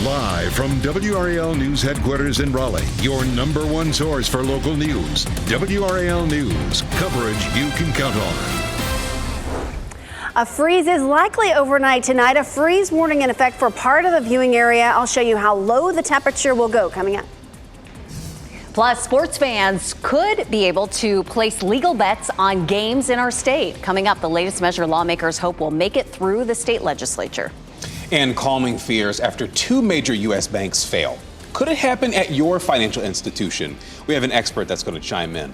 Live from WRAL News Headquarters in Raleigh, your number one source for local news. WRAL News, coverage you can count on. A freeze is likely overnight tonight. A freeze warning in effect for part of the viewing area. I'll show you how low the temperature will go coming up. Plus, sports fans could be able to place legal bets on games in our state. Coming up, the latest measure lawmakers hope will make it through the state legislature. And calming fears after two major U.S. banks fail. Could it happen at your financial institution? We have an expert that's going to chime in.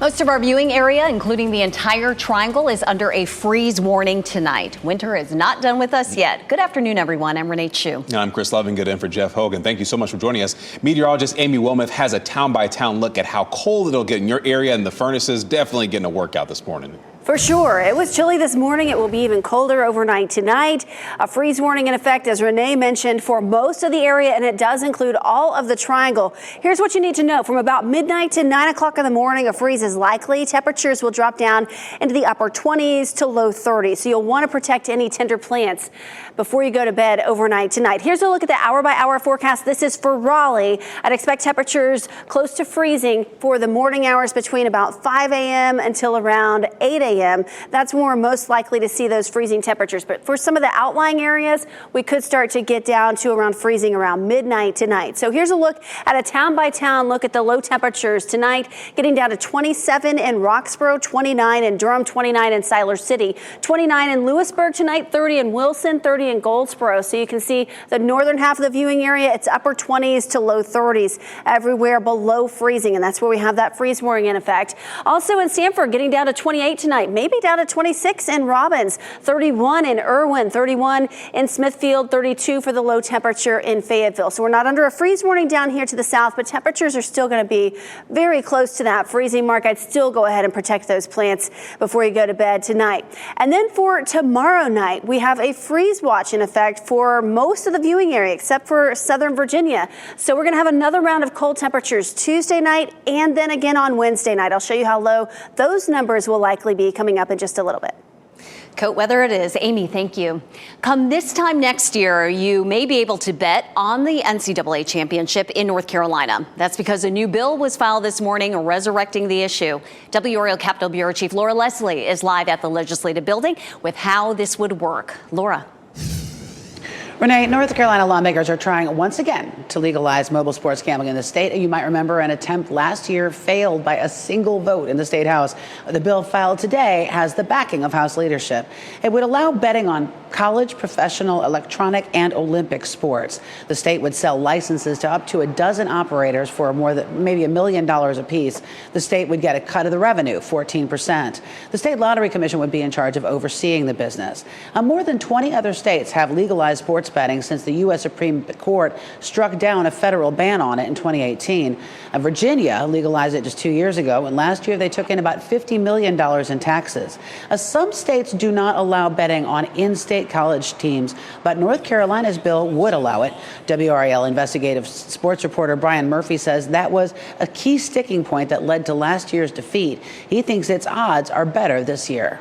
Most of our viewing area, including the entire triangle, is under a freeze warning tonight. Winter is not done with us yet. Good afternoon, everyone. I'm Renee Chu. I'm Chris Loving, good in for Jeff Hogan. Thank you so much for joining us. Meteorologist Amy Wilmoth has a town-by-town look at how cold it'll get in your area, and the furnaces definitely getting a workout this morning. For sure. It was chilly this morning. It will be even colder overnight tonight. A freeze warning in effect, as Renee mentioned, for most of the area, and it does include all of the triangle. Here's what you need to know. From about midnight to 9 o'clock in the morning, a freeze is likely. Temperatures will drop down into the upper 20s to low 30s. So you'll want to protect any tender plants before you go to bed overnight tonight. Here's a look at the hour-by-hour forecast. This is for Raleigh. I'd expect temperatures close to freezing for the morning hours between about 5 a.m. until around 8 a.m. That's when we're most likely to see those freezing temperatures. But for some of the outlying areas, we could start to get down to around freezing around midnight tonight. So here's a look at a town-by-town look at the low temperatures tonight, getting down to 27 in Roxborough, 29 in Durham, 29 in Siler City, 29 in Lewisburg tonight, 30 in Wilson, 30 in Goldsboro. So you can see the northern half of the viewing area, it's upper 20s to low 30s, everywhere below freezing. And that's where we have that freeze warning in effect. Also in Sanford, getting down to 28 tonight, maybe down to 26 in Robbins, 31 in Irwin, 31 in Smithfield, 32 for the low temperature in Fayetteville. So we're not under a freeze warning down here to the south, but temperatures are still going to be very close to that freezing mark. I'd still go ahead and protect those plants before you go to bed tonight. And then for tomorrow night, we have a freeze watch in effect for most of the viewing area, except for Southern Virginia. So we're going to have another round of cold temperatures Tuesday night and then again on Wednesday night. I'll show you how low those numbers will likely be coming up in just a little bit. Coat weather it is. Amy, thank you. Come this time next year, you may be able to bet on the NCAA championship in North Carolina. That's because a new bill was filed this morning resurrecting the issue. WRAL Capitol Bureau Chief Laura Leslie is live at the Legislative Building with how this would work. Laura. Renee, North Carolina lawmakers are trying once again to legalize mobile sports gambling in the state. You might remember an attempt last year failed by a single vote in the state House. The bill filed today has the backing of House leadership. It would allow betting on college, professional, electronic, and Olympic sports. The state would sell licenses to up to a dozen operators for more than maybe $1 million apiece. The state would get a cut of the revenue, 14%. The State Lottery Commission would be in charge of overseeing the business. More than 20 other states have legalized sports betting since the U.S. Supreme Court struck down a federal ban on it in 2018. Virginia legalized it just 2 years ago, and last year they took in about $50 million in taxes. Some states do not allow betting on in-state college teams, but North Carolina's bill would allow it. WRAL investigative sports reporter Brian Murphy says that was a key sticking point that led to last year's defeat. He thinks its odds are better this year.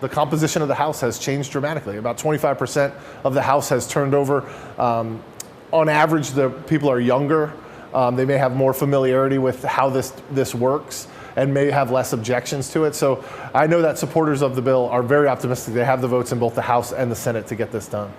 The composition of the House has changed dramatically. About 25% of the House has turned over. On average, the people are younger. They may have more familiarity with how this works and may have less objections to it. So I know that supporters of the bill are very optimistic. They have the votes in both the House and the Senate to get this done.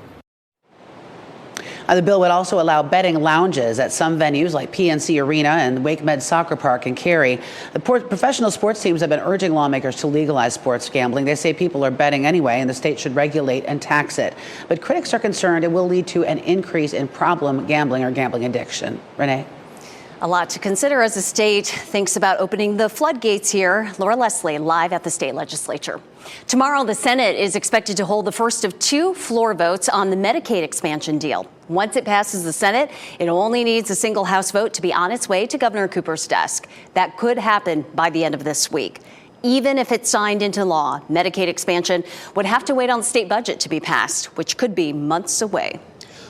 The bill would also allow betting lounges at some venues like PNC Arena and Wake Med Soccer Park in Cary. The professional sports teams have been urging lawmakers to legalize sports gambling. They say people are betting anyway, and the state should regulate and tax it. But critics are concerned it will lead to an increase in problem gambling or gambling addiction. Renee? A lot to consider as the state thinks about opening the floodgates here. Laura Leslie live at the state legislature. Tomorrow, the Senate is expected to hold the first of two floor votes on the Medicaid expansion deal. Once it passes the Senate, it only needs a single House vote to be on its way to Governor Cooper's desk. That could happen by the end of this week. Even if it's signed into law, Medicaid expansion would have to wait on the state budget to be passed, which could be months away.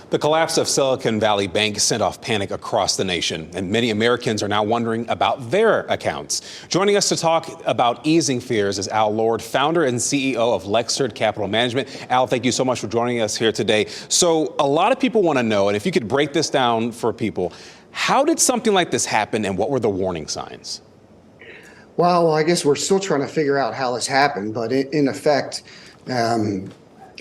The collapse of Silicon Valley Bank sent off panic across the nation, and many Americans are now wondering about their accounts. Joining us to talk about easing fears is Al Lord, founder and CEO of Lexard Capital Management. Al, thank you so much for joining us here today. So a lot of people want to know, and if you could break this down for people, how did something like this happen and what were the warning signs? Well, I guess we're still trying to figure out how this happened, but in effect,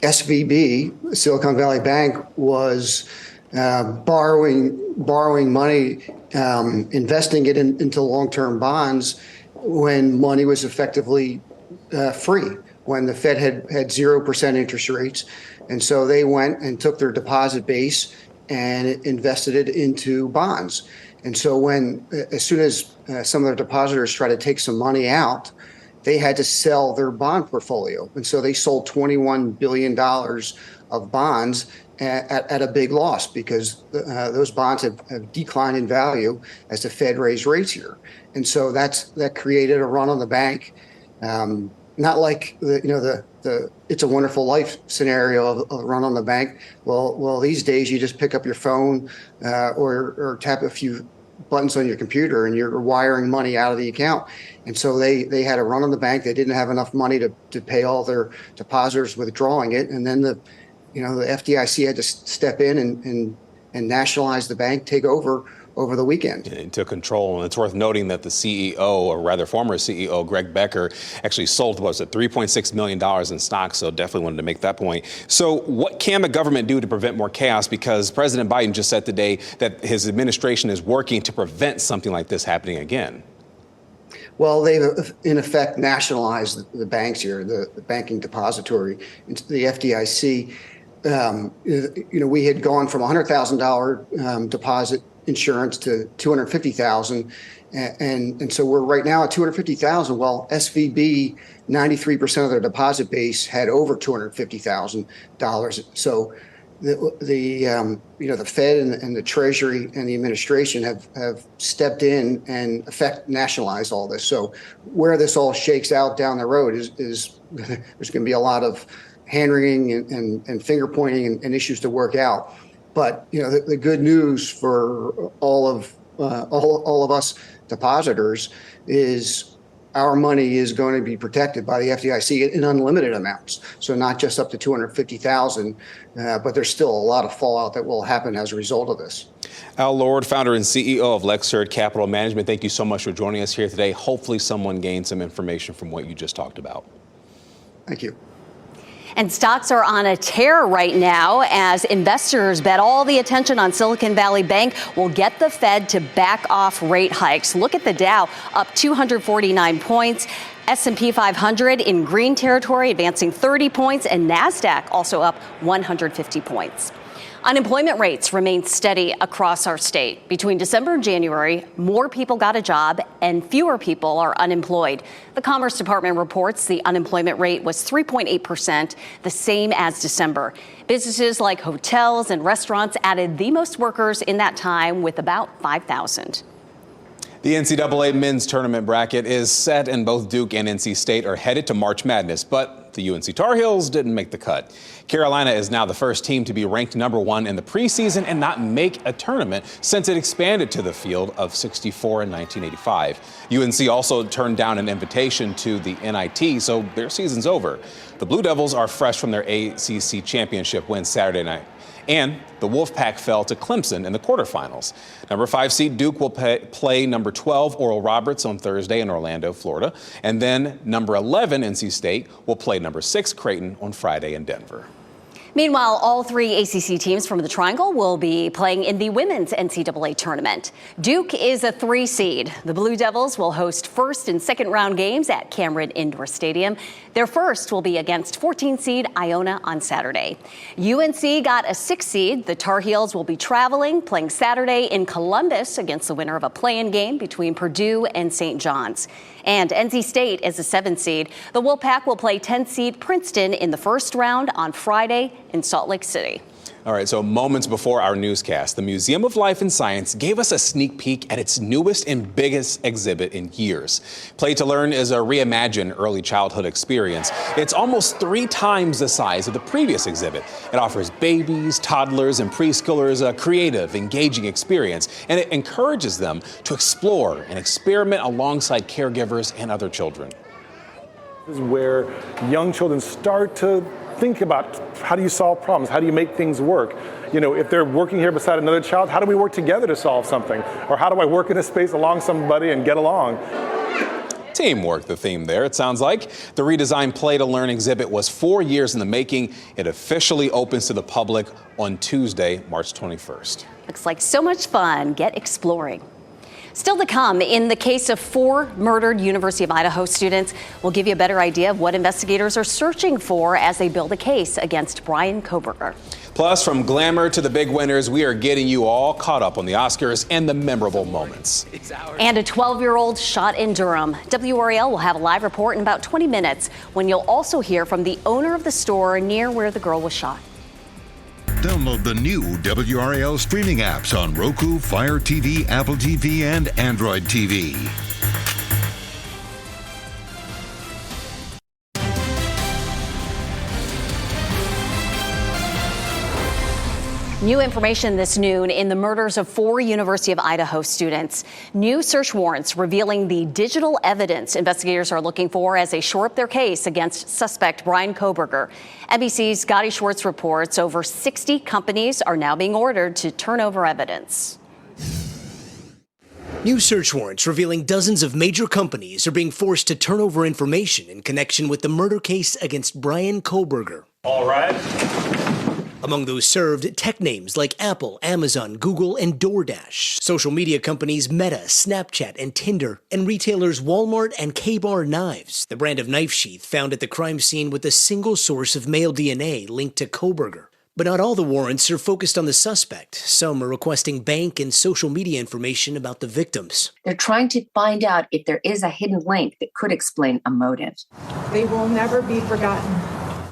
SVB, Silicon Valley Bank, was borrowing money, investing it into long-term bonds when money was effectively free, when the Fed had 0% interest rates. And so they went and took their deposit base and invested it into bonds. And so as soon as some of their depositors tried to take some money out, they had to sell their bond portfolio. And so they sold $21 billion of bonds at a big loss because those bonds have declined in value as the Fed raised rates here. And so that created a run on the bank, not like the It's a Wonderful Life scenario of a run on the bank. Well, these days you just pick up your phone or tap a few buttons on your computer and you're wiring money out of the account. And so they had a run on the bank. They didn't have enough money to pay all their depositors withdrawing it. And then the FDIC had to step in and nationalize the bank, take over the weekend. And took control. And it's worth noting that the CEO, or rather former CEO, Greg Becker, actually sold, $3.6 million in stocks. So definitely wanted to make that point. So what can the government do to prevent more chaos? Because President Biden just said today that his administration is working to prevent something like this happening again. Well, they've in effect nationalized the banks here, the banking depository, the FDIC. We had gone from $100,000 deposit insurance to $250,000, and so we're right now at $250,000. Well, SVB, 93% of their deposit base had over $250,000. So the Fed and the Treasury and the administration have stepped in and nationalized all this. So where this all shakes out down the road is there's going to be a lot of hand-wringing and finger-pointing and issues to work out. But the good news for all of us depositors is our money is going to be protected by the FDIC in unlimited amounts. So not just up to $250,000, but there's still a lot of fallout that will happen as a result of this. Al Lord, founder and CEO of Lexard Capital Management, thank you so much for joining us here today. Hopefully someone gained some information from what you just talked about. Thank you. And stocks are on a tear right now as investors bet all the attention on Silicon Valley Bank will get the Fed to back off rate hikes. Look at the Dow, up 249 points. S&P 500 in green territory, advancing 30 points, and NASDAQ also up 150 points. Unemployment rates remain steady across our state. Between December and January, more people got a job and fewer people are unemployed. The Commerce Department reports the unemployment rate was 3.8%, the same as December. Businesses like hotels and restaurants added the most workers in that time with about 5,000. The NCAA men's tournament bracket is set, and both Duke and NC State are headed to March Madness, but the UNC Tar Heels didn't make the cut. Carolina is now the first team to be ranked #1 in the preseason and not make a tournament since it expanded to the field of 64 in 1985. UNC also turned down an invitation to the NIT, so their season's over. The Blue Devils are fresh from their ACC championship win Saturday night. And the Wolfpack fell to Clemson in the quarterfinals. Number 5 seed Duke will play number 12 Oral Roberts on Thursday in Orlando, Florida. And then number 11 NC State will play number 6 Creighton on Friday in Denver. Meanwhile, all 3 ACC teams from the Triangle will be playing in the women's NCAA tournament. Duke is a 3 seed. The Blue Devils will host first and second round games at Cameron Indoor Stadium. Their first will be against 14 seed Iona on Saturday. UNC got a 6 seed. The Tar Heels will be traveling, playing Saturday in Columbus against the winner of a play-in game between Purdue and St. John's. And NC State is a 7 seed. The Wolfpack will play 10 seed Princeton in the first round on Friday in Salt Lake City. All right, so moments before our newscast, the Museum of Life and Science gave us a sneak peek at its newest and biggest exhibit in years. Play to Learn is a reimagined early childhood experience. It's almost 3 times the size of the previous exhibit. It offers babies, toddlers, and preschoolers a creative, engaging experience, and it encourages them to explore and experiment alongside caregivers and other children. This is where young children start to think about, how do you solve problems? How do you make things work? You know, if they're working here beside another child, how do we work together to solve something? Or how do I work in a space along somebody and get along? Teamwork, the theme there, it sounds like. The redesigned Play to Learn exhibit was 4 years in the making. It officially opens to the public on Tuesday, March 21st. Looks like so much fun. Get exploring. Still to come, in the case of 4 murdered University of Idaho students, we'll give you a better idea of what investigators are searching for as they build a case against Bryan Kohberger. Plus, from glamour to the big winners, we are getting you all caught up on the Oscars and the memorable moments. And a 12-year-old shot in Durham. WRAL will have a live report in about 20 minutes when you'll also hear from the owner of the store near where the girl was shot. Download the new WRAL streaming apps on Roku, Fire TV, Apple TV, and Android TV. New information this noon in the murders of 4 University of Idaho students. New search warrants revealing the digital evidence investigators are looking for as they shore up their case against suspect Bryan Kohberger. NBC's Scotty Schwartz reports over 60 companies are now being ordered to turn over evidence. New search warrants revealing dozens of major companies are being forced to turn over information in connection with the murder case against Bryan Kohberger. All right. Among those served, tech names like Apple, Amazon, Google, and DoorDash, social media companies Meta, Snapchat, and Tinder, and retailers Walmart and K-Bar Knives, the brand of knife sheath found at the crime scene with a single source of male DNA linked to Kohberger. But not all the warrants are focused on the suspect. Some are requesting bank and social media information about the victims. They're trying to find out if there is a hidden link that could explain a motive. They will never be forgotten.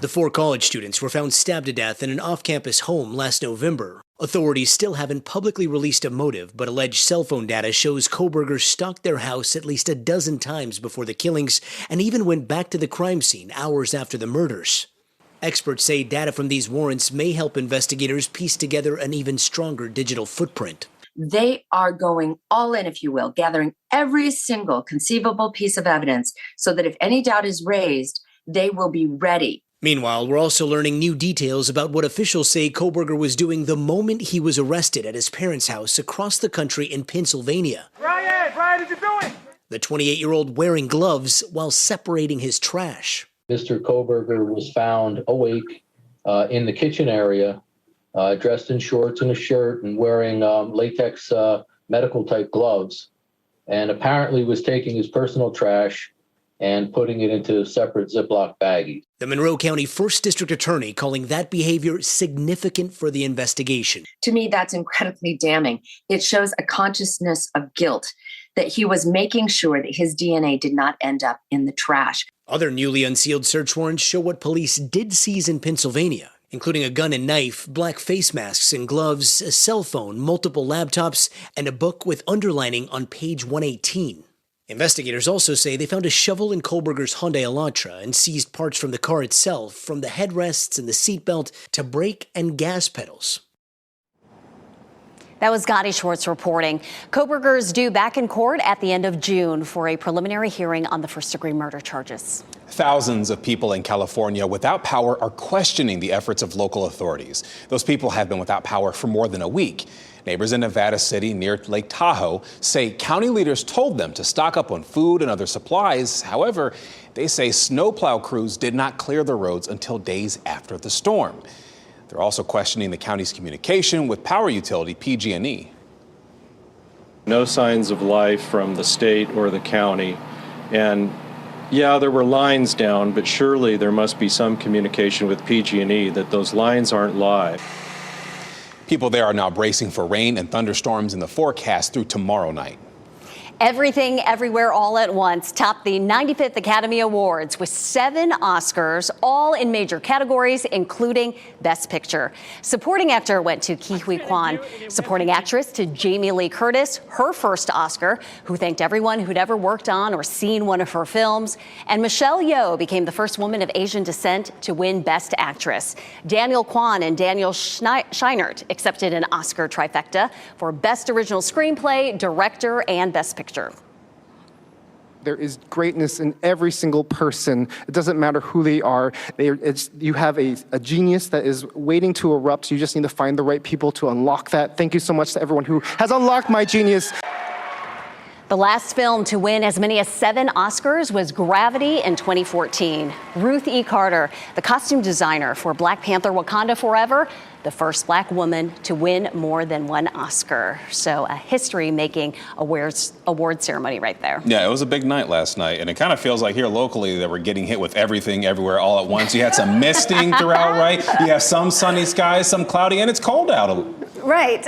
The 4 college students were found stabbed to death in an off-campus home last November. Authorities still haven't publicly released a motive, but alleged cell phone data shows Kohberger stalked their house at least a dozen times before the killings and even went back to the crime scene hours after the murders. Experts say data from these warrants may help investigators piece together an even stronger digital footprint. They are going all in, if you will, gathering every single conceivable piece of evidence so that if any doubt is raised, they will be ready. Meanwhile, we're also learning new details about what officials say Kohberger was doing the moment he was arrested at his parents' house across the country in Pennsylvania. Brian, did you do it? The 28-year-old wearing gloves while separating his trash. Mr. Kohberger was found awake in the kitchen area, dressed in shorts and a shirt and wearing latex medical-type gloves, and apparently was taking his personal trash and putting it into separate Ziploc baggies. The Monroe County 1st District Attorney calling that behavior significant for the investigation. To me, that's incredibly damning. It shows a consciousness of guilt, that he was making sure that his DNA did not end up in the trash. Other newly unsealed search warrants show what police did seize in Pennsylvania, including a gun and knife, black face masks and gloves, a cell phone, multiple laptops, and a book with underlining on page 118. Investigators also say they found a shovel in Kohberger's Hyundai Elantra and seized parts from the car itself, from the headrests and the seatbelt to brake and gas pedals. That was Scotty Schwartz reporting. Kohberger is due back in court at the end of June for a preliminary hearing on the first-degree murder charges. Thousands of people in California without power are questioning the efforts of local authorities. Those people have been without power for more than a week. Neighbors in Nevada City near Lake Tahoe say county leaders told them to stock up on food and other supplies. However, they say snowplow crews did not clear the roads until days after the storm. They're also questioning the county's communication with power utility PG&E. No signs of life from the state or the county. And yeah, there were lines down, but surely there must be some communication with PG&E that those lines aren't live. People there are now bracing for rain and thunderstorms in the forecast through tomorrow night. Everything, Everywhere, All at Once topped the 95th Academy Awards with 7 Oscars, all in major categories, including Best Picture. Supporting actor went to Ke Huy Quan. Supporting actress to Jamie Lee Curtis, her first Oscar, who thanked everyone who'd ever worked on or seen one of her films. And Michelle Yeoh became the first woman of Asian descent to win Best Actress. Daniel Kwan and Daniel Scheinert accepted an Oscar trifecta for Best Original Screenplay, Director, and Best Picture. There is greatness in every single person. It doesn't matter who they are. You have a genius that is waiting to erupt. You just need to find the right people to unlock that. Thank you so much to everyone who has unlocked my genius. The last film to win as many as 7 Oscars was Gravity in 2014. Ruth E. Carter, the costume designer for Black Panther: Wakanda Forever, the first Black woman to win more than 1 Oscar. So a history-making award ceremony right there. Yeah, it was a big night last night, and it kind of feels like here locally that we're getting hit with everything, everywhere, all at once. You had some misting throughout, right? You have some sunny skies, some cloudy, and it's cold out. Right.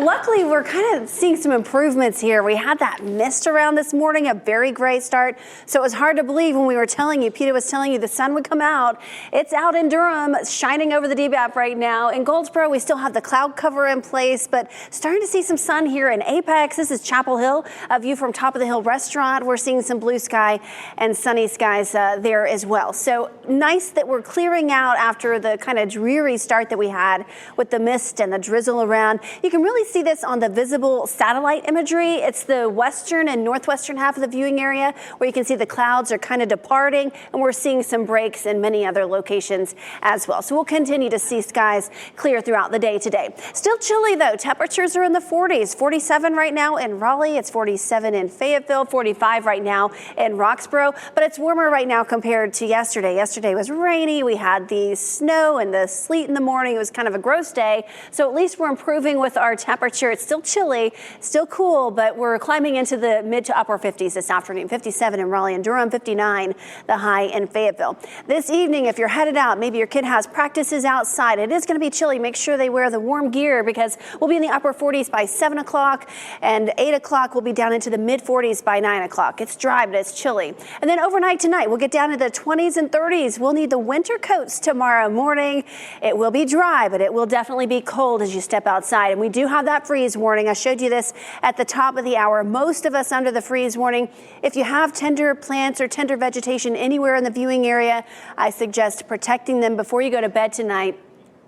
Luckily, we're kind of seeing some improvements here. We had that mist around this morning, a very gray start. So it was hard to believe when we were telling you, Peter was telling you the sun would come out. It's out in Durham, shining over the DBAP right now. In Goldsboro, we still have the cloud cover in place, but starting to see some sun here in Apex. This is Chapel Hill, a view from Top of the Hill Restaurant. We're seeing some blue sky and sunny skies there as well. So nice that we're clearing out after the kind of dreary start that we had with the mist and the drizzle around. You can really see this on the visible satellite imagery. It's the western and northwestern half of the viewing area where you can see the clouds are kind of departing, and we're seeing some breaks in many other locations as well. So we'll continue to see skies clear throughout the day today. Still chilly though. Temperatures are in the 40s. 47 right now in Raleigh. It's 47 in Fayetteville. 45 right now in Roxborough. But it's warmer right now compared to yesterday. Yesterday was rainy. We had the snow and the sleet in the morning. It was kind of a gross day. So at least we're improving with our temperature. It's still chilly, still cool, but we're climbing into the mid to upper 50s this afternoon. 57 in Raleigh and Durham, 59 the high in Fayetteville. This evening, if you're headed out, maybe your kid has practices outside, it is going to be chilly. Make sure they wear the warm gear because we'll be in the upper 40s by 7 o'clock, and 8 o'clock we'll be down into the mid 40s by 9 o'clock. It's dry, but it's chilly. And then overnight tonight, we'll get down to the 20s and 30s. We'll need the winter coats tomorrow morning. It will be dry, but it will definitely be cold as you step outside. And we do have that freeze warning. I showed you this at the top of the hour. Most of us under the freeze warning. If you have tender plants or tender vegetation anywhere in the viewing area, I suggest protecting them before you go to bed tonight.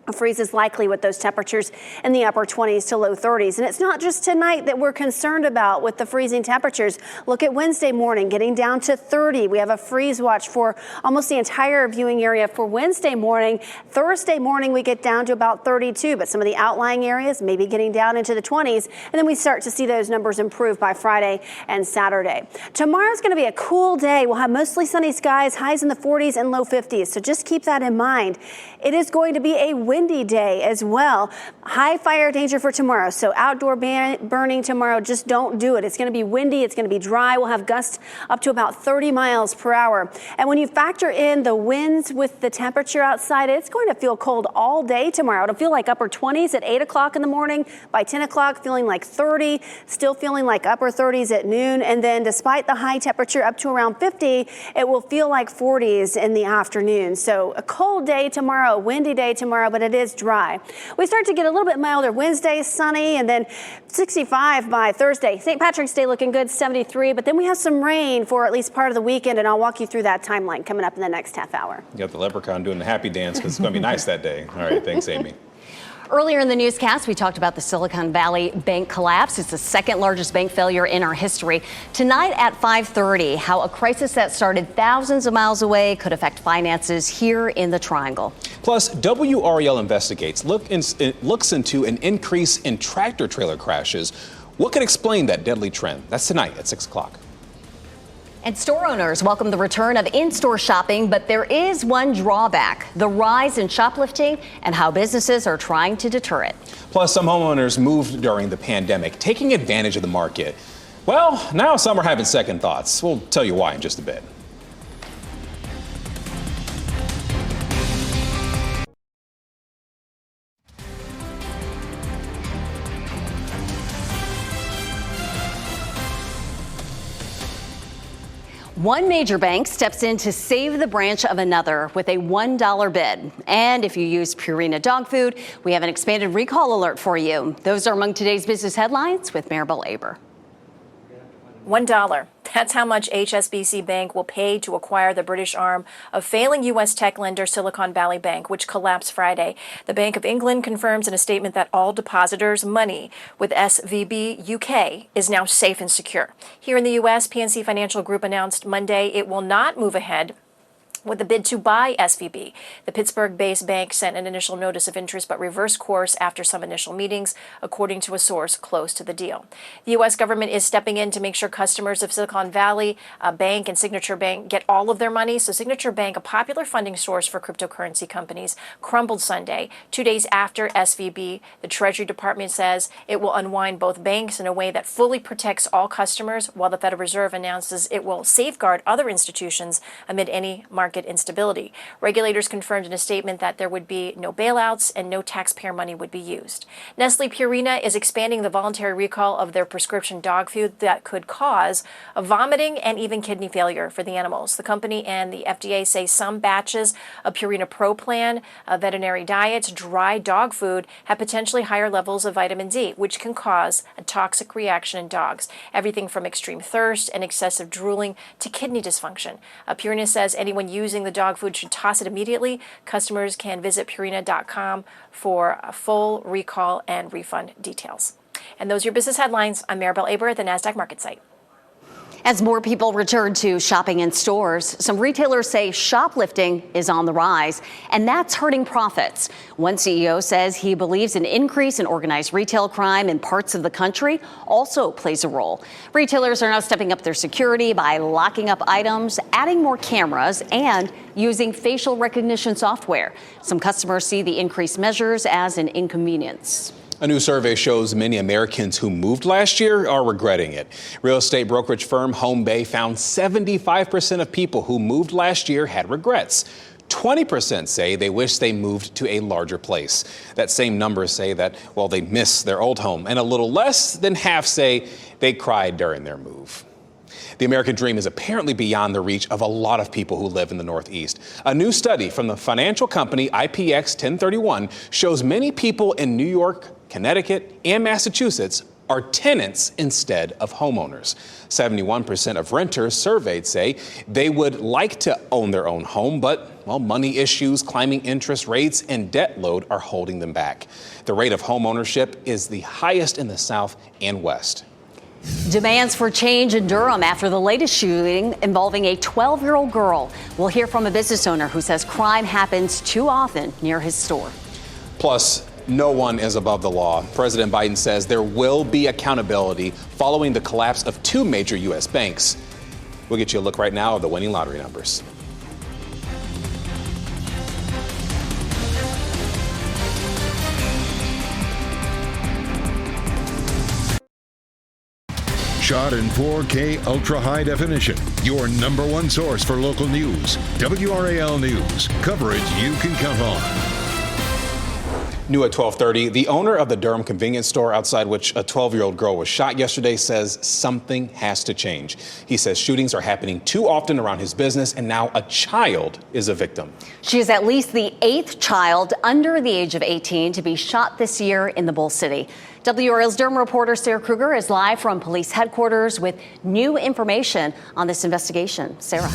A freeze is likely with those temperatures in the upper 20s to low 30s. And it's not just tonight that we're concerned about with the freezing temperatures. Look at Wednesday morning, getting down to 30. We have a freeze watch for almost the entire viewing area for Wednesday morning. Thursday morning, we get down to about 32, but some of the outlying areas maybe getting down into the 20s. And then we start to see those numbers improve by Friday and Saturday. Tomorrow's going to be a cool day. We'll have mostly sunny skies, highs in the 40s and low 50s. So just keep that in mind. It is going to be a windy day as well. High fire danger for tomorrow. So outdoor burning tomorrow, just don't do it. It's going to be windy. It's going to be dry. We'll have gusts up to about 30 miles per hour. And when you factor in the winds with the temperature outside, it's going to feel cold all day tomorrow. It'll feel like upper 20s at 8 o'clock in the morning. By 10 o'clock, feeling like 30, still feeling like upper 30s at noon. And then despite the high temperature up to around 50, it will feel like 40s in the afternoon. So a cold day tomorrow, a windy day tomorrow, but it is dry. We start to get a little bit milder Wednesday, sunny, and then 65 by Thursday. St. Patrick's Day looking good, 73, but then we have some rain for at least part of the weekend, and I'll walk you through that timeline coming up in the next half hour. You got the leprechaun doing the happy dance because it's going to be nice that day. All right, thanks, Amy. Earlier in the newscast, we talked about the Silicon Valley bank collapse. It's the second largest bank failure in our history. Tonight at 5:30, how a crisis that started thousands of miles away could affect finances here in the Triangle. Plus, WRAL investigates, looks into an increase in tractor trailer crashes. What could explain that deadly trend? That's tonight at 6 o'clock. And store owners welcome the return of in-store shopping, but there is one drawback: the rise in shoplifting and how businesses are trying to deter it. Plus, some homeowners moved during the pandemic, taking advantage of the market. Well, now some are having second thoughts. We'll tell you why in just a bit. One major bank steps in to save the branch of another with a $1 bid. And if you use Purina dog food, we have an expanded recall alert for you. Those are among today's business headlines with Maribel Aber. $1. That's how much HSBC Bank will pay to acquire the British arm of failing U.S. tech lender Silicon Valley Bank, which collapsed Friday. The Bank of England confirms in a statement that all depositors' money with SVB UK is now safe and secure. Here in the U.S., PNC Financial Group announced Monday it will not move ahead with the bid to buy SVB. The Pittsburgh-based bank sent an initial notice of interest but reversed course after some initial meetings, according to a source close to the deal. The U.S. government is stepping in to make sure customers of Silicon Valley Bank and Signature Bank get all of their money. So Signature Bank, a popular funding source for cryptocurrency companies, crumbled Sunday, 2 days after SVB. The Treasury Department says it will unwind both banks in a way that fully protects all customers, while the Federal Reserve announces it will safeguard other institutions amid any market instability. Regulators confirmed in a statement that there would be no bailouts and no taxpayer money would be used. Nestle Purina is expanding the voluntary recall of their prescription dog food that could cause vomiting and even kidney failure for the animals. The company and the FDA say some batches of Purina Pro Plan, veterinary diets, dry dog food have potentially higher levels of vitamin D, which can cause a toxic reaction in dogs. Everything from extreme thirst and excessive drooling to kidney dysfunction. Purina says anyone using the dog food should toss it immediately. Customers can visit Purina.com for a full recall and refund details. And those are your business headlines. I'm Maribel Aber at the NASDAQ Market Site. As more people return to shopping in stores, some retailers say shoplifting is on the rise, and that's hurting profits. One CEO says he believes an increase in organized retail crime in parts of the country also plays a role. Retailers are now stepping up their security by locking up items, adding more cameras, and using facial recognition software. Some customers see the increased measures as an inconvenience. A new survey shows many Americans who moved last year are regretting it. Real estate brokerage firm Home Bay found 75% of people who moved last year had regrets. 20% say they wish they moved to a larger place. That same number say that, well, they miss their old home. And a little less than half say they cried during their move. The American dream is apparently beyond the reach of a lot of people who live in the Northeast. A new study from the financial company IPX 1031 shows many people in New York, Connecticut, and Massachusetts are tenants instead of homeowners. 71% of renters surveyed say they would like to own their own home, but, well, money issues, climbing interest rates, and debt load are holding them back. The rate of home ownership is the highest in the South and West. Demands for change in Durham after the latest shooting involving a 12-year-old girl. We'll hear from a business owner who says crime happens too often near his store. Plus, no one is above the law. President Biden says there will be accountability following the collapse of two major U.S. banks. We'll get you a look right now of the winning lottery numbers. Shot in 4K ultra high definition. Your number one source for local news. WRAL News. Coverage you can count on. New at 12:30, the owner of the Durham convenience store outside which a 12-year-old girl was shot yesterday says something has to change. He says shootings are happening too often around his business, and now a child is a victim. She is at least the 8th child under the age of 18 to be shot this year in the Bull City. WRAL's Durham reporter Sarah Kruger is live from police headquarters with new information on this investigation. Sarah.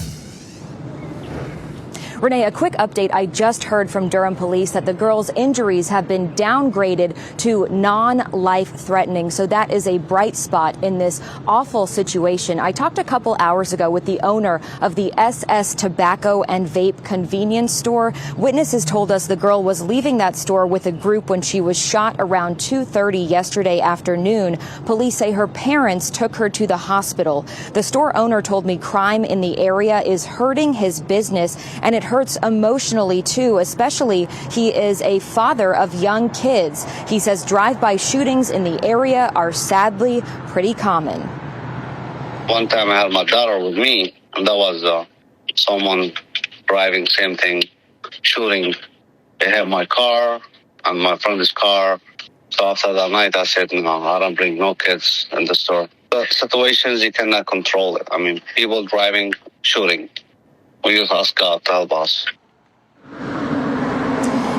Renee, a quick update. I just heard from Durham police that the girl's injuries have been downgraded to non-life threatening. So that is a bright spot in this awful situation. I talked a couple hours ago with the owner of the SS Tobacco and Vape convenience store. Witnesses told us the girl was leaving that store with a group when she was shot around 2:30 yesterday afternoon. Police say her parents took her to the hospital. The store owner told me crime in the area is hurting his business, and it hurts emotionally too, especially he is a father of young kids. He says drive-by shootings in the area are sadly pretty common. One time I had my daughter with me, and that was someone driving, same thing, shooting. They have my car and my friend's car. So after that night, I said, no, I don't bring no kids in the store. The situations, you cannot control it. I mean, people driving, shooting. We just ask God to help us.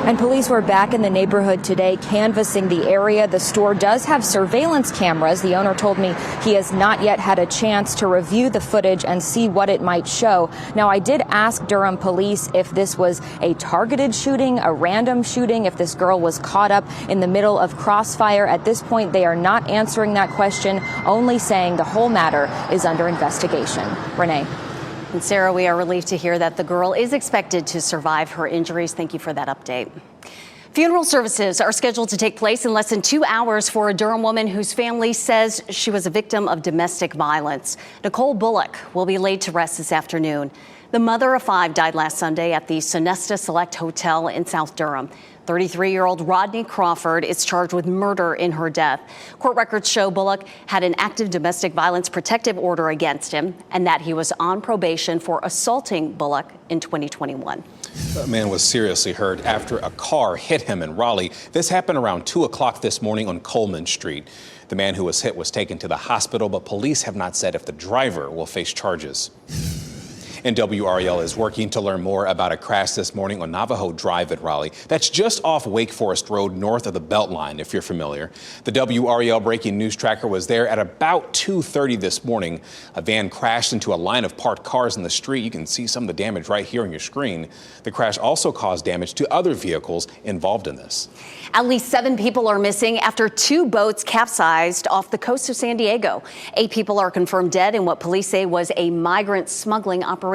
And police were back in the neighborhood today canvassing the area. The store does have surveillance cameras. The owner told me he has not yet had a chance to review the footage and see what it might show. Now, I did ask Durham police if this was a targeted shooting, a random shooting, if this girl was caught up in the middle of crossfire. At this point, they are not answering that question, only saying the whole matter is under investigation. Renee. And Sarah, we are relieved to hear that the girl is expected to survive her injuries. Thank you for that update. Funeral services are scheduled to take place in less than 2 hours for a Durham woman whose family says she was a victim of domestic violence. Nicole Bullock will be laid to rest this afternoon. The mother of 5 died last Sunday at the Sonesta Select Hotel in South Durham. 33-year-old Rodney Crawford is charged with murder in her death. Court records show Bullock had an active domestic violence protective order against him and that he was on probation for assaulting Bullock in 2021. A man was seriously hurt after a car hit him in Raleigh. This happened around 2 o'clock this morning on Coleman Street. The man who was hit was taken to the hospital, but police have not said if the driver will face charges. And WRAL is working to learn more about a crash this morning on Navajo Drive at Raleigh. That's just off Wake Forest Road, north of the Beltline, if you're familiar. The WRAL breaking news tracker was there at about 2:30 this morning. A van crashed into a line of parked cars in the street. You can see some of the damage right here on your screen. The crash also caused damage to other vehicles involved in this. At least 7 people are missing after 2 boats capsized off the coast of San Diego. 8 people are confirmed dead in what police say was a migrant smuggling operation.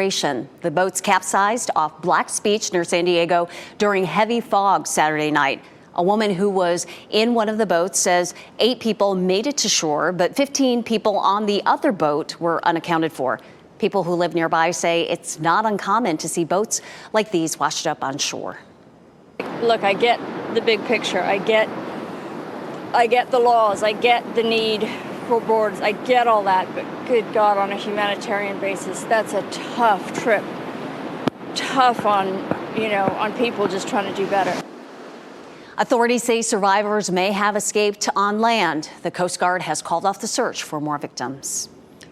The boats capsized off Black's Beach near San Diego during heavy fog Saturday night. A woman who was in one of the boats says 8 people made it to shore, but 15 people on the other boat were unaccounted for. People who live nearby say it's not uncommon to see boats like these washed up on shore. Look, I get the big picture. I get the laws. I get the need for borders. I get all that. But good God, on a humanitarian basis, that's a tough trip. Tough on people just trying to do better. Authorities say survivors may have escaped on land. The Coast Guard has called off the search for more victims.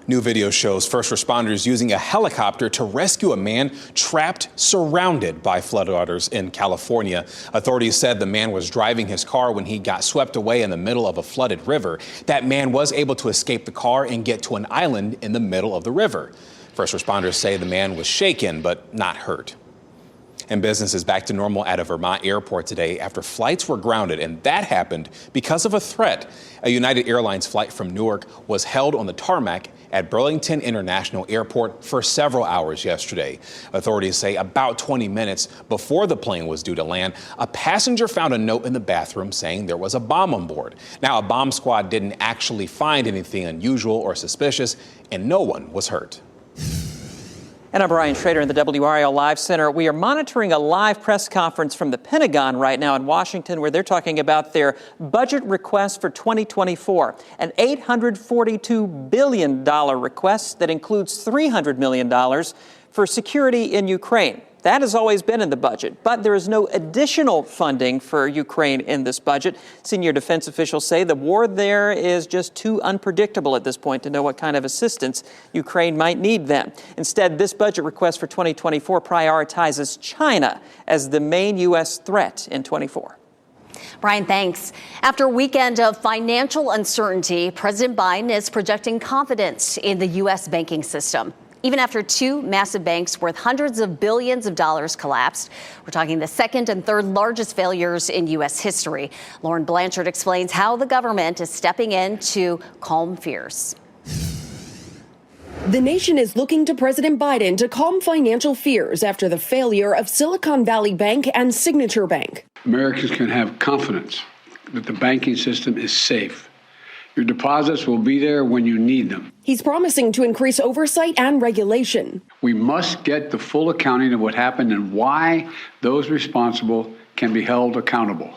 New video shows first responders using a helicopter to rescue a man trapped, surrounded by floodwaters in California. Authorities said the man was driving his car when he got swept away in the middle of a flooded river. That man was able to escape the car and get to an island in the middle of the river. First responders say the man was shaken but not hurt. And business is back to normal at a Vermont airport today after flights were grounded, and that happened because of a threat. A United Airlines flight from Newark was held on the tarmac at Burlington International Airport for several hours yesterday. Authorities say about 20 minutes before the plane was due to land, a passenger found a note in the bathroom saying there was a bomb on board. Now, a bomb squad didn't actually find anything unusual or suspicious, and no one was hurt. And I'm Brian Schrader in the WRAL Live Center. We are monitoring a live press conference from the Pentagon right now in Washington, where they're talking about their budget request for 2024, an $842 billion request that includes $300 million for security in Ukraine. That has always been in the budget, but there is no additional funding for Ukraine in this budget. Senior defense officials say the war there is just too unpredictable at this point to know what kind of assistance Ukraine might need then. Instead, this budget request for 2024 prioritizes China as the main U.S. threat in 24. Brian, thanks. After a weekend of financial uncertainty, President Biden is projecting confidence in the U.S. banking system. Even after 2 massive banks worth hundreds of billions of dollars collapsed. We're talking the second and third largest failures in U.S. history. Lauren Blanchard explains how the government is stepping in to calm fears. The nation is looking to President Biden to calm financial fears after the failure of Silicon Valley Bank and Signature Bank. Americans can have confidence that the banking system is safe. Your deposits will be there when you need them. He's promising to increase oversight and regulation. We must get the full accounting of what happened and why those responsible can be held accountable.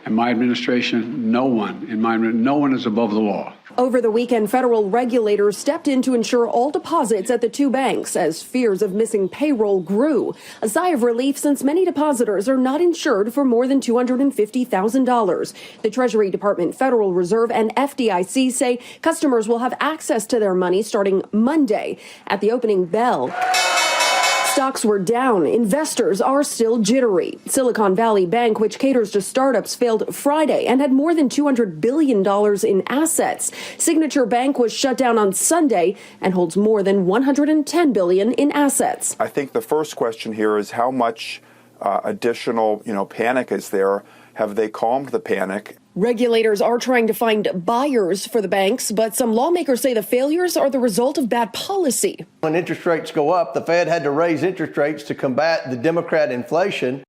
In my administration, no one is above the law. Over the weekend, federal regulators stepped in to ensure all deposits at the two banks as fears of missing payroll grew. A sigh of relief since many depositors are not insured for more than $250,000. The Treasury Department, Federal Reserve, and FDIC say customers will have access to their money starting Monday. At the opening bell, stocks were down. Investors are still jittery. Silicon Valley Bank, which caters to startups, failed Friday and had more than $200 billion in assets. Signature Bank was shut down on Sunday and holds more than $110 billion in assets. I think the first question here is how much additional, panic is there? Have they calmed the panic? Regulators are trying to find buyers for the banks, but some lawmakers say the failures are the result of bad policy. When interest rates go up, the Fed had to raise interest rates to combat the Democrat inflation.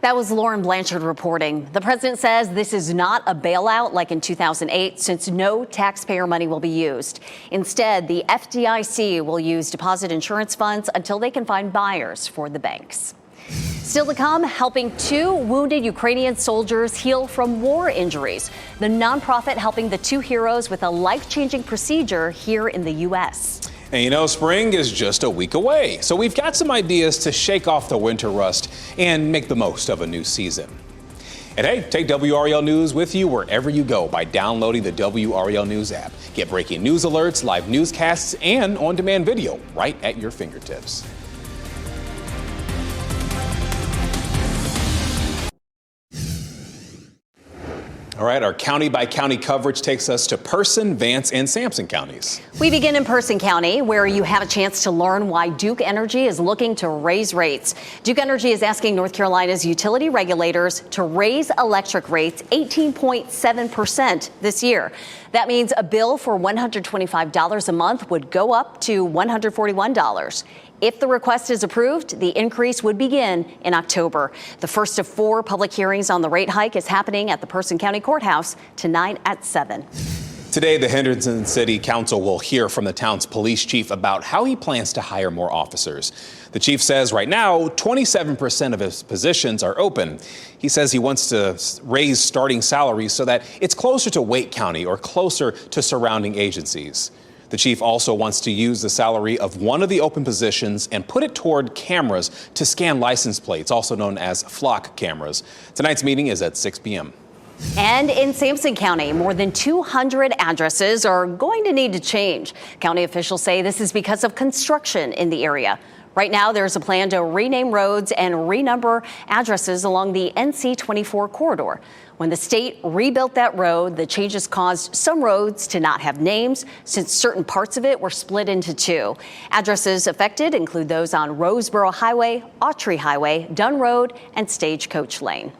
That was Lauren Blanchard reporting. The president says this is not a bailout like in 2008, since no taxpayer money will be used. Instead, the FDIC will use deposit insurance funds until they can find buyers for the banks. Still to come, helping 2 wounded Ukrainian soldiers heal from war injuries. The nonprofit helping the 2 heroes with a life-changing procedure here in the U.S. And spring is just a week away, so we've got some ideas to shake off the winter rust and make the most of a new season. And hey, take WRAL News with you wherever you go by downloading the WRAL News app. Get breaking news alerts, live newscasts, and on-demand video right at your fingertips. All right, our county-by-county coverage takes us to Person, Vance, and Sampson counties. We begin in Person County, where you have a chance to learn why Duke Energy is looking to raise rates. Duke Energy is asking North Carolina's utility regulators to raise electric rates 18.7% this year. That means a bill for $125 a month would go up to $141. If the request is approved, the increase would begin in October. The first of 4 public hearings on the rate hike is happening at the Person County Courthouse tonight at 7. Today, the Henderson City Council will hear from the town's police chief about how he plans to hire more officers. The chief says right now, 27% of his positions are open. He says he wants to raise starting salaries so that it's closer to Wake County or closer to surrounding agencies. The chief also wants to use the salary of one of the open positions and put it toward cameras to scan license plates, also known as flock cameras. Tonight's meeting is at 6 p.m. And in Sampson County, more than 200 addresses are going to need to change. County officials say this is because of construction in the area. Right now, there's a plan to rename roads and renumber addresses along the NC-24 corridor. When the state rebuilt that road, the changes caused some roads to not have names since certain parts of it were split into 2. Addresses affected include those on Roseboro Highway, Autry Highway, Dunn Road, and Stagecoach Lane.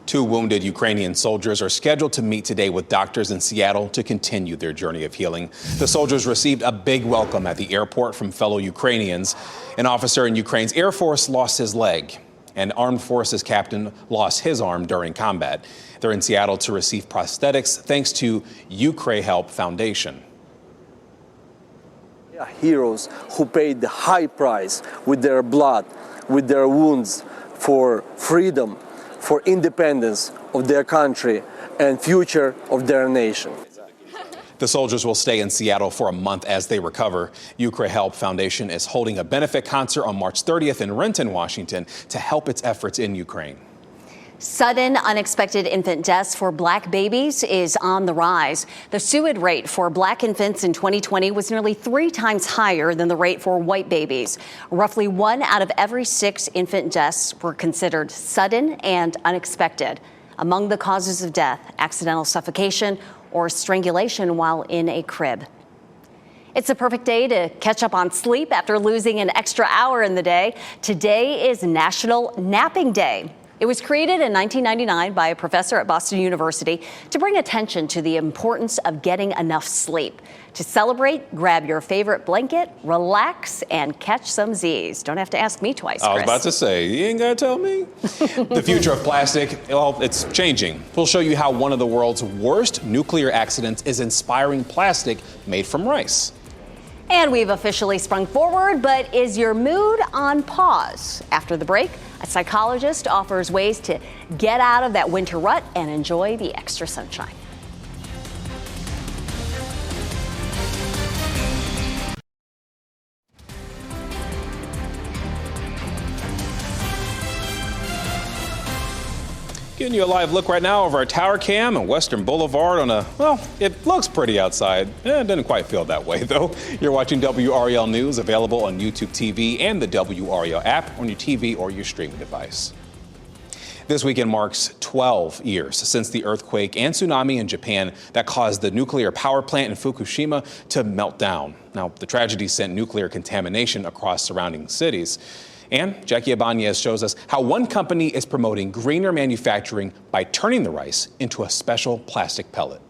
2 wounded Ukrainian soldiers are scheduled to meet today with doctors in Seattle to continue their journey of healing. The soldiers received a big welcome at the airport from fellow Ukrainians. An officer in Ukraine's Air Force lost his leg. An armed forces captain lost his arm during combat. They're in Seattle to receive prosthetics thanks to WRAL Foundation. Heroes who paid the high price with their blood, with their wounds for freedom, for independence of their country and future of their nation. The soldiers will stay in Seattle for a month as they recover. WRAL Foundation is holding a benefit concert on March 30th in Renton, Washington, to help its efforts in Ukraine. Sudden, unexpected infant deaths for black babies is on the rise. The SUID rate for black infants in 2020 was nearly 3 times higher than the rate for white babies. Roughly 1 out of every 6 infant deaths were considered sudden and unexpected. Among the causes of death, accidental suffocation or strangulation while in a crib. It's a perfect day to catch up on sleep after losing an extra hour in the day. Today is National Napping Day. It was created in 1999 by a professor at Boston University to bring attention to the importance of getting enough sleep. To celebrate, grab your favorite blanket, relax, and catch some Z's. Don't have to ask me twice, Chris. I was about to say, you ain't got to tell me. The future of plastic, well, it's changing. We'll show you how one of the world's worst nuclear accidents is inspiring plastic made from rice. And we've officially sprung forward, but is your mood on pause? After the break, A psychologist offers ways to get out of that winter rut and enjoy the extra sunshine. Getting you a live look right now of our tower cam and Western Boulevard on it looks pretty outside. It doesn't quite feel that way, though. You're watching WRAL News, available on YouTube TV and the WRAL app on your TV or your streaming device. This weekend marks 12 years since the earthquake and tsunami in Japan that caused the nuclear power plant in Fukushima to melt down. Now, the tragedy sent nuclear contamination across surrounding cities. And Jackie Ibanez shows us how one company is promoting greener manufacturing by turning the rice into a special plastic pellet.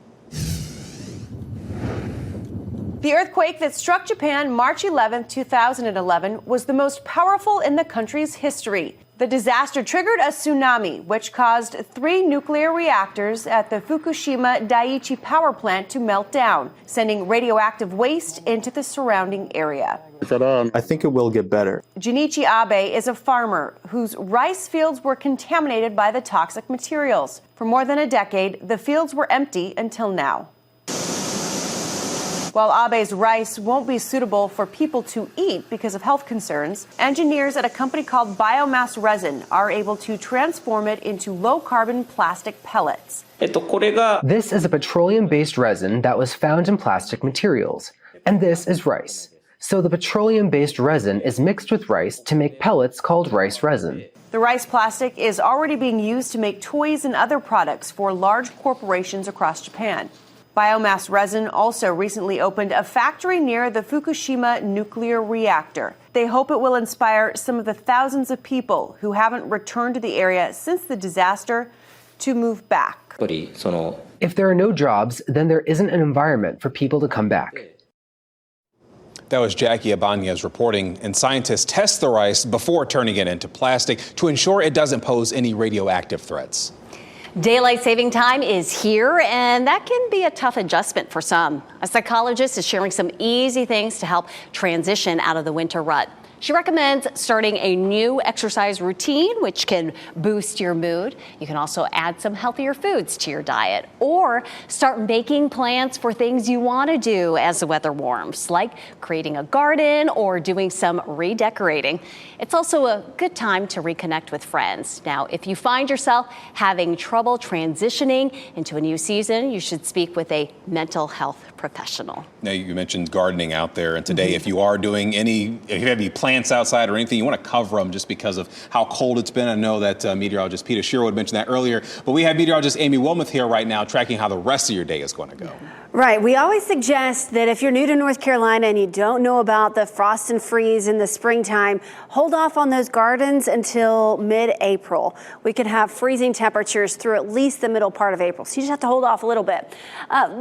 The earthquake that struck Japan March 11, 2011 was the most powerful in the country's history. The disaster triggered a tsunami, which caused 3 nuclear reactors at the Fukushima Daiichi power plant to melt down, sending radioactive waste into the surrounding area. I think it will get better. Junichi Abe is a farmer whose rice fields were contaminated by the toxic materials. For more than a decade, the fields were empty until now. While Abe's rice won't be suitable for people to eat because of health concerns, engineers at a company called Biomass Resin are able to transform it into low-carbon plastic pellets. This is a petroleum-based resin that was found in plastic materials, and this is rice. So the petroleum-based resin is mixed with rice to make pellets called rice resin. The rice plastic is already being used to make toys and other products for large corporations across Japan. Biomass Resin also recently opened a factory near the Fukushima nuclear reactor. They hope it will inspire some of the thousands of people who haven't returned to the area since the disaster to move back. If there are no jobs, then there isn't an environment for people to come back. That was Jackie Ibanez reporting, and scientists test the rice before turning it into plastic to ensure it doesn't pose any radioactive threats. Daylight saving time is here, and that can be a tough adjustment for some. A psychologist is sharing some easy things to help transition out of the winter rut. She recommends starting a new exercise routine, which can boost your mood. You can also add some healthier foods to your diet, or start making plans for things you want to do as the weather warms, like creating a garden or doing some redecorating. It's also a good time to reconnect with friends. Now, if you find yourself having trouble transitioning into a new season, you should speak with a mental health professional. Now, you mentioned gardening out there, and today, if you are doing if you have any plants outside or anything, you want to cover them just because of how cold it's been. I know that meteorologist Peter Sherwood mentioned that earlier, but we have meteorologist Amy Wilmoth here right now tracking how the rest of your day is going to go. Right. We always suggest that if you're new to North Carolina and you don't know about the frost and freeze in the springtime, hold off on those gardens until mid-April. We could have freezing temperatures through at least the middle part of April, so you just have to hold off a little bit.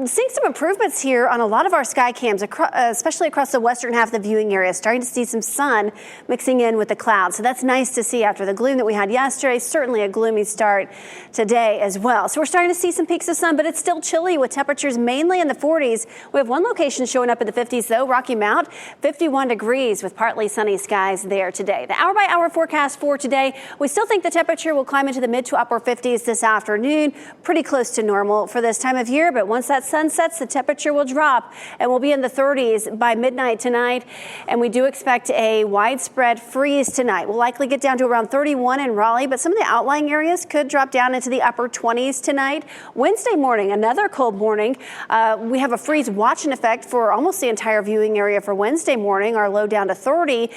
Seeing some improvements here on a lot of our sky cams, especially across the western half of the viewing area, starting to see some sun mixing in with the clouds. So that's nice to see after the gloom that we had yesterday. Certainly a gloomy start today as well. So we're starting to see some peaks of sun, but it's still chilly with temperatures mainly in the 40s. We have one location showing up in the 50s, though, Rocky Mount, 51 degrees with partly sunny skies there today. The hour-by-hour forecast for today, we still think the temperature will climb into the mid to upper 50s this afternoon, pretty close to normal for this time of year. But once that sun sets, the temperature will drop and we'll be in the 30s by midnight tonight. And we do expect a widespread freeze tonight. We'll likely get down to around 31 in Raleigh, but some of the outlying areas could drop down into the upper 20s tonight. Wednesday morning, another cold morning. We have a freeze watch in effect for almost the entire viewing area for Wednesday morning. Our low down to 30.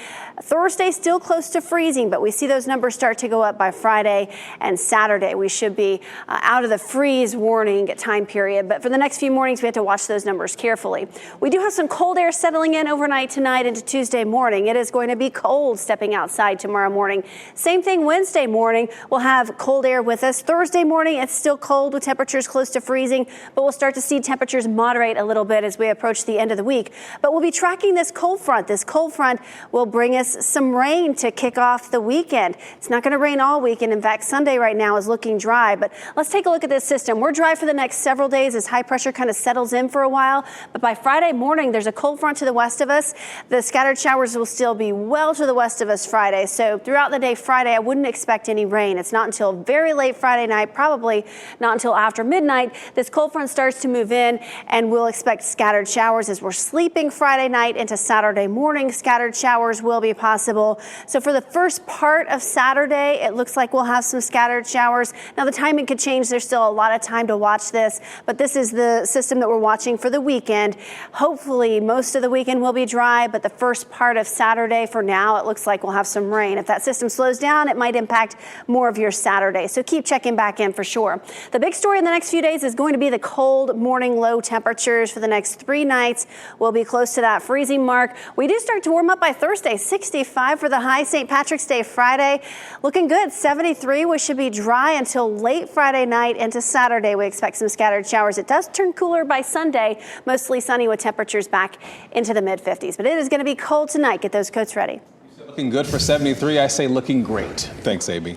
Thursday still close to freezing, but we see those numbers start to go up by Friday and Saturday. We should be out of the freeze warning time period, but for the next few mornings, we have to watch those numbers carefully. We do have some cold air settling in overnight tonight into Tuesday morning. It is going to be cold stepping outside tomorrow morning. Same thing Wednesday morning. We'll have cold air with us. Thursday morning, it's still cold with temperatures close to freezing, but we'll start to see temperatures moderate a little bit as we approach the end of the week. But we'll be tracking this cold front. This cold front will bring us some rain to kick off the weekend. It's not going to rain all weekend. In fact, Sunday right now is looking dry. But let's take a look at this system. We're dry for the next several days as high pressure kind of settles in for a while. But by Friday morning, there's a cold front to the west of us. The scattered showers will still be well to the west of us Friday. So throughout the day Friday, I wouldn't expect any rain. It's not until very late Friday night, probably not until after midnight. This cold front starts to move in, and we'll expect scattered showers as we're sleeping Friday night into Saturday morning. Scattered showers will be possible. So for the first part of Saturday, it looks like we'll have some scattered showers. Now the timing could change. There's still a lot of time to watch this, but this is the system that we're watching for the weekend. Hopefully most of the weekend will be dry, but the first part of Saturday for now, it looks like we'll have some rain. If that system slows down, it might impact more of your Saturday. So keep checking back in for sure. The big story in the next few days is going to be the cold morning low temperatures for the next 3 nights. We'll be close to that freezing mark. We do start to warm up by Thursday, 65 for the high. St. Patrick's Day Friday, looking good, 73. We should be dry until late Friday night into Saturday. We expect some scattered showers. It does turn cooler by Sunday, mostly sunny with temperatures back into the mid-50s. But it is going to be cold tonight. Get those coats ready. Looking good for 73. I say looking great. Thanks, AB.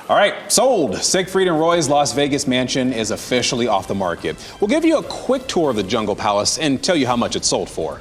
All right, sold. Siegfried and Roy's Las Vegas mansion is officially off the market. We'll give you a quick tour of the Jungle Palace and tell you how much it's sold for.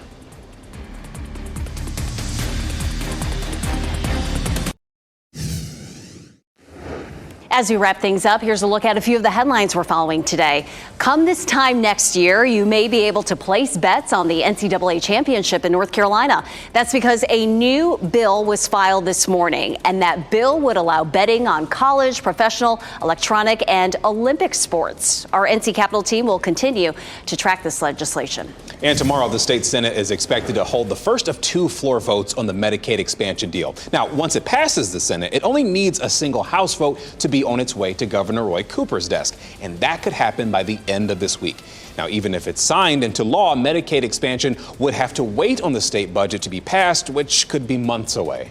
As we wrap things up, here's a look at a few of the headlines we're following today. Come this time next year, you may be able to place bets on the NCAA championship in North Carolina. That's because a new bill was filed this morning, and that bill would allow betting on college, professional, electronic, and Olympic sports. Our NC Capitol team will continue to track this legislation. And tomorrow, the state Senate is expected to hold the first of 2 floor votes on the Medicaid expansion deal. Now, once it passes the Senate, it only needs a single House vote to be on its way to Governor Roy Cooper's desk, and that could happen by the end of this week. Now, even if it's signed into law, Medicaid expansion would have to wait on the state budget to be passed, which could be months away.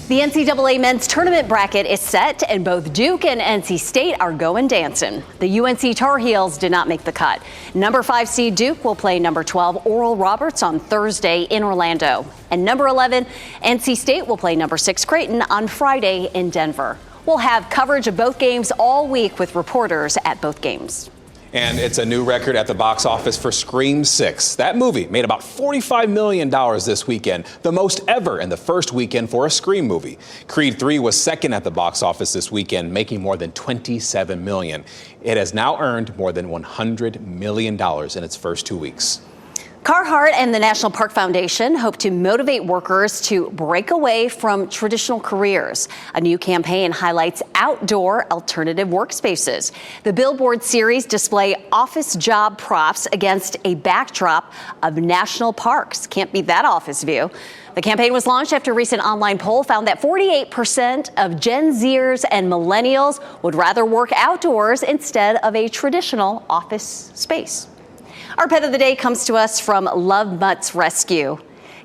The NCAA men's tournament bracket is set, and both Duke and NC State are going dancing. The UNC Tar Heels did not make the cut. Number 5 seed Duke will play number 12 Oral Roberts on Thursday in Orlando. And number 11 NC State will play number 6 Creighton on Friday in Denver. We'll have coverage of both games all week with reporters at both games. And it's a new record at the box office for Scream 6. That movie made about $45 million this weekend, the most ever in the first weekend for a Scream movie. Creed 3 was second at the box office this weekend, making more than $27 million. It has now earned more than $100 million in its first 2 weeks. Carhartt and the National Park Foundation hope to motivate workers to break away from traditional careers. A new campaign highlights outdoor alternative workspaces. The Billboard series display office job props against a backdrop of national parks. Can't beat that office view. The campaign was launched after a recent online poll found that 48% of Gen Zers and millennials would rather work outdoors instead of a traditional office space. Our pet of the day comes to us from Love Mutts Rescue.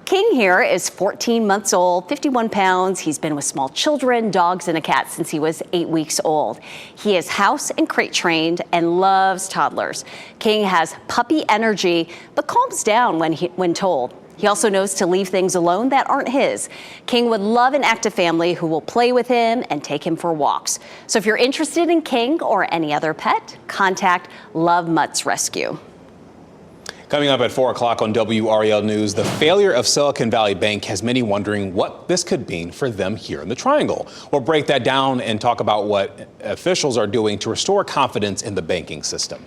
King here is 14 months old, 51 pounds. He's been with small children, dogs, and a cat since he was 8 weeks old. He is house and crate trained and loves toddlers. King has puppy energy, but calms down when told. He also knows to leave things alone that aren't his. King would love an active family who will play with him and take him for walks. So if you're interested in King or any other pet, contact Love Mutts Rescue. Coming up at 4 o'clock on WRAL News, the failure of Silicon Valley Bank has many wondering what this could mean for them here in the Triangle. We'll break that down and talk about what officials are doing to restore confidence in the banking system.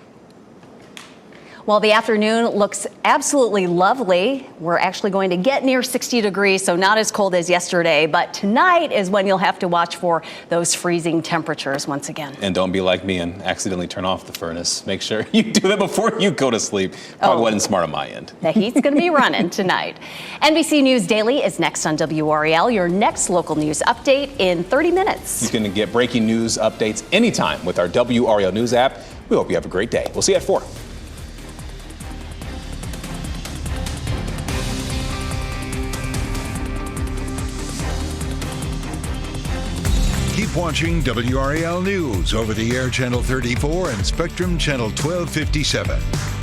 Well, the afternoon looks absolutely lovely. We're actually going to get near 60 degrees, so not as cold as yesterday. But tonight is when you'll have to watch for those freezing temperatures once again. And don't be like me and accidentally turn off the furnace. Make sure you do that before you go to sleep. Probably wasn't smart on my end. The heat's going to be running tonight. NBC News Daily is next on WRAL, your next local news update in 30 minutes. You can get breaking news updates anytime with our WRAL News app. We hope you have a great day. We'll see you at 4. Keep watching WRAL News over the air Channel 34 and Spectrum Channel 1257.